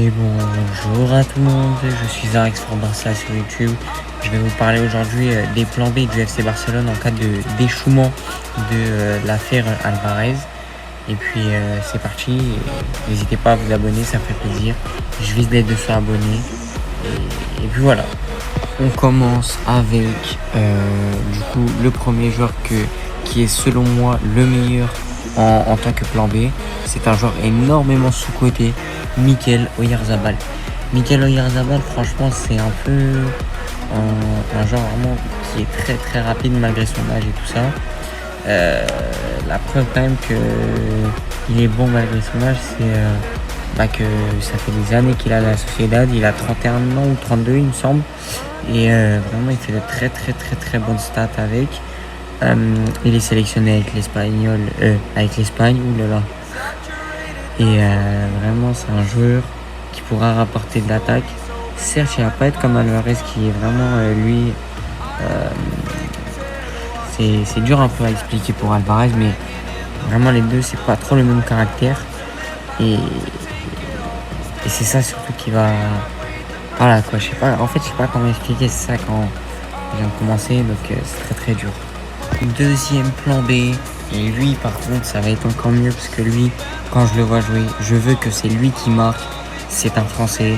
Et bonjour à tout le monde, je suis Zarex for Barça sur YouTube. Je vais vous parler aujourd'hui des plans B du FC Barcelone en cas de d'échouement de l'affaire Alvarez. Et puis c'est parti, n'hésitez pas à vous abonner, ça ferait plaisir. Je vise les 200 abonnés. Et puis voilà. On commence avec du coup le premier joueur qui est selon moi le meilleur en tant que plan B. C'est un joueur énormément sous-coté, Mikel Oyarzabal. Mikel Oyarzabal, franchement, c'est un peu un joueur vraiment qui est très très rapide malgré son âge et tout ça. La preuve quand même qu'il est bon malgré son âge, c'est que ça fait des années qu'il a la Sociedad. Il a 31 ans ou 32 il me semble. Et vraiment il fait de très très très très bonnes stats avec. Il est sélectionné avec l'Espagne, oulala. Et vraiment c'est un joueur qui pourra rapporter de l'attaque. Certes il va pas être comme Alvarez qui est vraiment lui c'est dur un peu à expliquer pour Alvarez, mais vraiment les deux c'est pas trop le même caractère. Et c'est ça surtout qui va... Voilà quoi, je sais pas comment expliquer ça quand je viens de commencer, donc c'est très très dur. Deuxième plan B, et lui par contre ça va être encore mieux parce que lui, quand je le vois jouer, je veux que c'est lui qui marque. C'est un Français,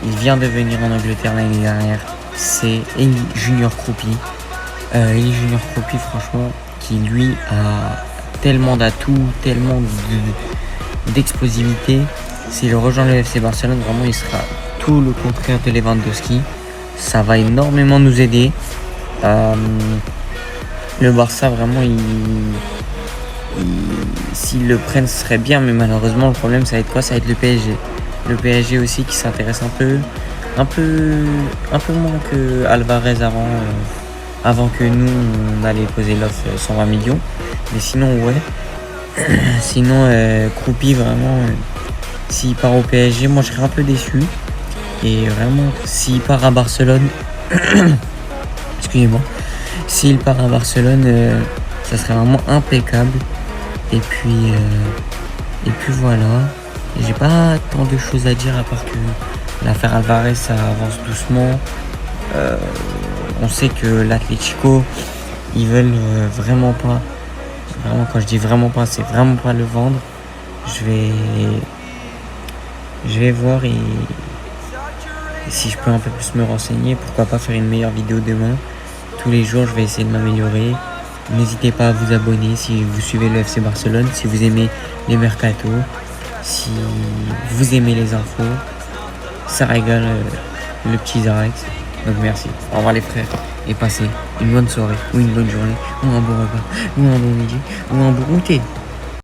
il vient de venir en Angleterre l'année dernière, c'est Elie Junior Kroupi. Elie Junior Kroupi franchement, qui lui a tellement d'atouts, tellement d'explosivité. S'il rejoint le FC Barcelone, vraiment il sera tout le contraire de Lewandowski. Ça va énormément nous aider. Le Barça vraiment s'ils le prennent ce serait bien, mais malheureusement le problème ça va être quoi? Ça va être le PSG. Le PSG aussi qui s'intéresse un peu moins que Alvarez avant que nous on allait poser l'offre 120 millions. Mais sinon ouais. Sinon Kroupi vraiment s'il part au PSG, moi je serais un peu déçu. Et vraiment, s'il part à Barcelone, excusez-moi, s'il part à Barcelone, ça serait vraiment impeccable. Et puis voilà. J'ai pas tant de choses à dire à part que l'affaire Alvarez, ça avance doucement. On sait que l'Atlético, ils veulent vraiment pas. Vraiment, quand je dis vraiment pas, c'est vraiment pas le vendre. Je vais voir et si je peux un peu plus me renseigner, pourquoi pas faire une meilleure vidéo demain. Tous les jours, je vais essayer de m'améliorer. N'hésitez pas à vous abonner si vous suivez le FC Barcelone, si vous aimez les mercatos, si vous aimez les infos. Ça régale le petit Zarex. Donc merci. Au revoir les frères. Et passez une bonne soirée, ou une bonne journée, ou un bon repas, ou un bon midi, ou un bon goûter.